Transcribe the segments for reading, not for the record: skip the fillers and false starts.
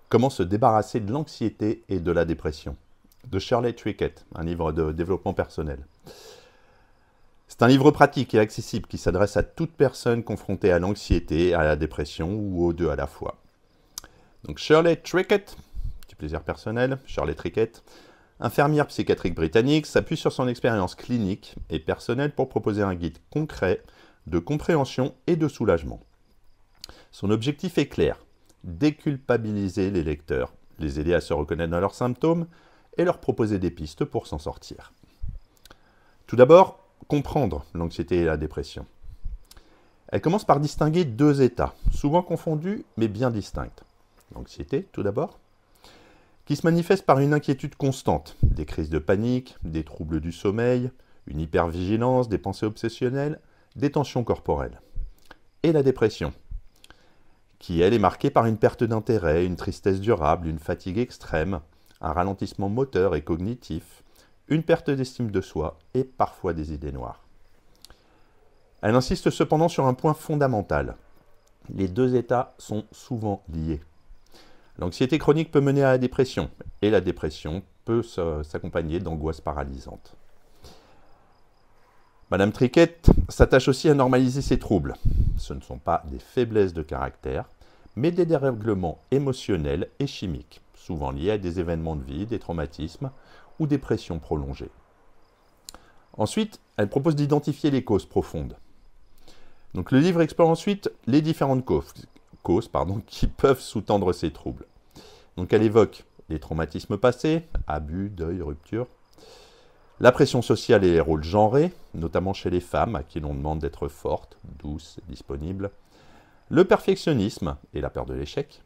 Comment se débarrasser de l'anxiété et de la dépression de Shirley Trickett, un livre de développement personnel. C'est un livre pratique et accessible qui s'adresse à toute personne confrontée à l'anxiété, à la dépression ou aux deux à la fois. Donc Shirley Trickett, du plaisir personnel, Shirley Trickett, infirmière psychiatrique britannique, s'appuie sur son expérience clinique et personnelle pour proposer un guide concret de compréhension et de soulagement. Son objectif est clair, déculpabiliser les lecteurs, les aider à se reconnaître dans leurs symptômes et leur proposer des pistes pour s'en sortir. Tout d'abord, comprendre l'anxiété et la dépression. Elle commence par distinguer deux états, souvent confondus mais bien distincts. L'anxiété, tout d'abord, qui se manifeste par une inquiétude constante, des crises de panique, des troubles du sommeil, une hypervigilance, des pensées obsessionnelles, des tensions corporelles. Et la dépression, qui elle est marquée par une perte d'intérêt, une tristesse durable, une fatigue extrême, un ralentissement moteur et cognitif, une perte d'estime de soi et parfois des idées noires. Elle insiste cependant sur un point fondamental. Les deux états sont souvent liés. L'anxiété chronique peut mener à la dépression et la dépression peut s'accompagner d'angoisses paralysantes. Madame Trickett s'attache aussi à normaliser ces troubles. Ce ne sont pas des faiblesses de caractère, mais des dérèglements émotionnels et chimiques, souvent liés à des événements de vie, des traumatismes ou des pressions prolongées. Ensuite, elle propose d'identifier les causes profondes. Donc, le livre explore ensuite les différentes causes qui peuvent sous-tendre ces troubles. Donc, elle évoque les traumatismes passés, abus, deuil, rupture, la pression sociale et les rôles genrés, notamment chez les femmes à qui l'on demande d'être fortes, douces, disponibles, le perfectionnisme et la peur de l'échec,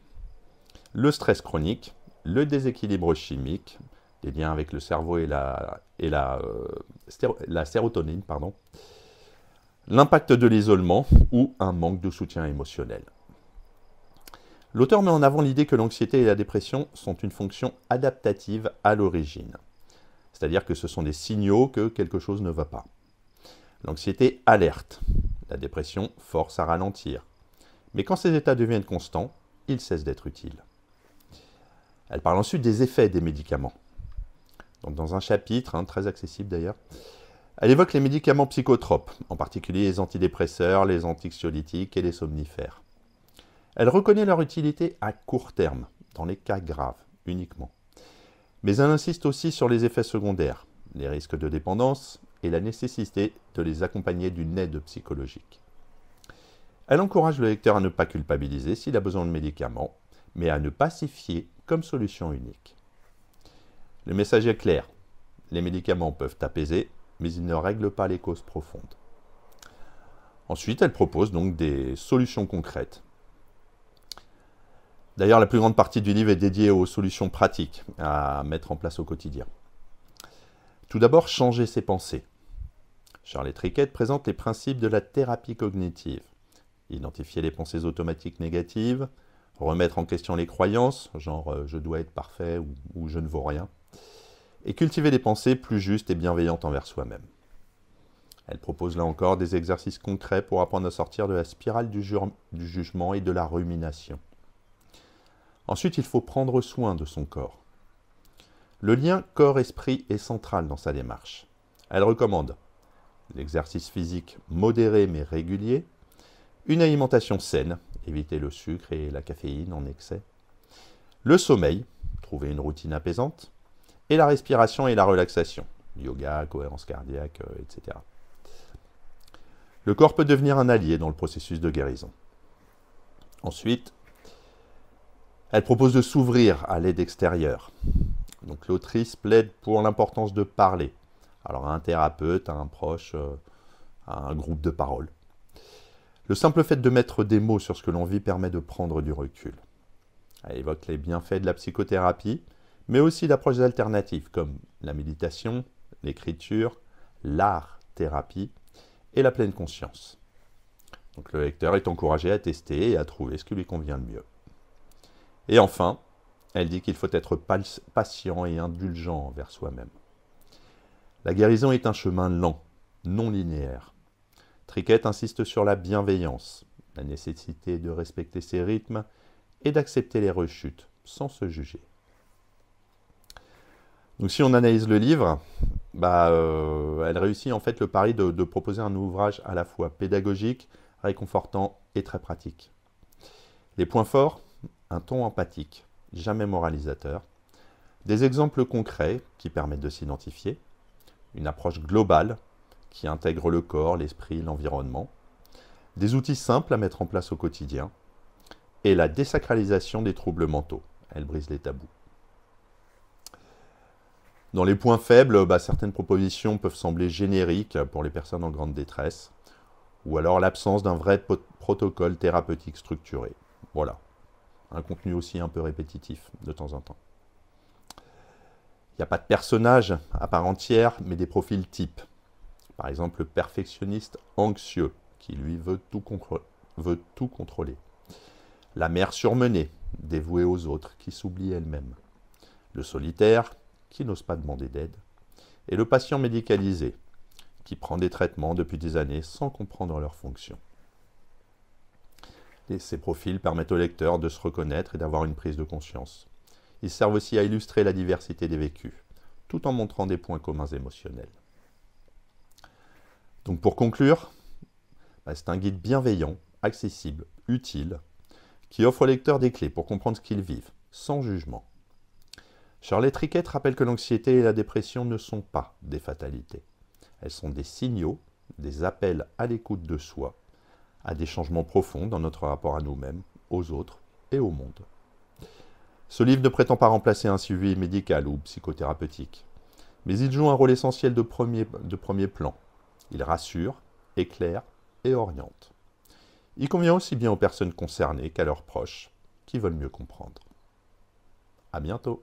le stress chronique, le déséquilibre chimique, les liens avec le cerveau et la sérotonine, l'impact de l'isolement ou un manque de soutien émotionnel. L'auteur met en avant l'idée que l'anxiété et la dépression sont une fonction adaptative à l'origine. C'est-à-dire que ce sont des signaux que quelque chose ne va pas. L'anxiété alerte, la dépression force à ralentir. Mais quand ces états deviennent constants, ils cessent d'être utiles. Elle parle ensuite des effets des médicaments. Donc dans un chapitre, très accessible d'ailleurs, elle évoque les médicaments psychotropes, en particulier les antidépresseurs, les anxiolytiques et les somnifères. Elle reconnaît leur utilité à court terme, dans les cas graves uniquement. Mais elle insiste aussi sur les effets secondaires, les risques de dépendance et la nécessité de les accompagner d'une aide psychologique. Elle encourage le lecteur à ne pas culpabiliser s'il a besoin de médicaments, mais à ne pas s'y fier comme solution unique. Le message est clair, les médicaments peuvent apaiser, mais ils ne règlent pas les causes profondes. Ensuite, elle propose donc des solutions concrètes. D'ailleurs, la plus grande partie du livre est dédiée aux solutions pratiques à mettre en place au quotidien. Tout d'abord, changer ses pensées. Shirley Trickett présente les principes de la thérapie cognitive. Identifier les pensées automatiques négatives, remettre en question les croyances, genre je dois être parfait ou je ne vaux rien, et cultiver des pensées plus justes et bienveillantes envers soi-même. Elle propose là encore des exercices concrets pour apprendre à sortir de la spirale du jugement et de la rumination. Ensuite, il faut prendre soin de son corps. Le lien corps-esprit est central dans sa démarche. Elle recommande l'exercice physique modéré mais régulier, une alimentation saine, éviter le sucre et la caféine en excès, le sommeil, trouver une routine apaisante, et la respiration et la relaxation, yoga, cohérence cardiaque, etc. Le corps peut devenir un allié dans le processus de guérison. Ensuite, elle propose de s'ouvrir à l'aide extérieure. Donc l'autrice plaide pour l'importance de parler. Alors à un thérapeute, à un proche, à un groupe de parole. Le simple fait de mettre des mots sur ce que l'on vit permet de prendre du recul. Elle évoque les bienfaits de la psychothérapie, mais aussi d'approches alternatives comme la méditation, l'écriture, l'art-thérapie et la pleine conscience. Donc le lecteur est encouragé à tester et à trouver ce qui lui convient le mieux. Et enfin, elle dit qu'il faut être patient et indulgent envers soi-même. La guérison est un chemin lent, non linéaire. Trickett insiste sur la bienveillance, la nécessité de respecter ses rythmes et d'accepter les rechutes, sans se juger. Donc si on analyse le livre, elle réussit en fait le pari de proposer un ouvrage à la fois pédagogique, réconfortant et très pratique. Les points forts, un ton empathique, jamais moralisateur, des exemples concrets qui permettent de s'identifier, une approche globale qui intègre le corps, l'esprit, l'environnement, des outils simples à mettre en place au quotidien, et la désacralisation des troubles mentaux. Elle brise les tabous. Dans les points faibles, certaines propositions peuvent sembler génériques pour les personnes en grande détresse, ou alors l'absence d'un vrai protocole thérapeutique structuré. Voilà, un contenu aussi un peu répétitif de temps en temps. Il n'y a pas de personnage à part entière, mais des profils types. Par exemple, le perfectionniste anxieux, qui lui veut tout contrôler. La mère surmenée, dévouée aux autres, qui s'oublie elle-même. Le solitaire, qui n'ose pas demander d'aide. Et le patient médicalisé, qui prend des traitements depuis des années sans comprendre leur fonction. Et ces profils permettent au lecteur de se reconnaître et d'avoir une prise de conscience. Ils servent aussi à illustrer la diversité des vécus, tout en montrant des points communs émotionnels. Donc pour conclure, c'est un guide bienveillant, accessible, utile, qui offre au lecteur des clés pour comprendre ce qu'ils vivent, sans jugement. Charlotte Rickett rappelle que l'anxiété et la dépression ne sont pas des fatalités. Elles sont des signaux, des appels à l'écoute de soi, à des changements profonds dans notre rapport à nous-mêmes, aux autres et au monde. Ce livre ne prétend pas remplacer un suivi médical ou psychothérapeutique, mais il joue un rôle essentiel de premier plan. Il rassure, éclaire et oriente. Il convient aussi bien aux personnes concernées qu'à leurs proches qui veulent mieux comprendre. À bientôt.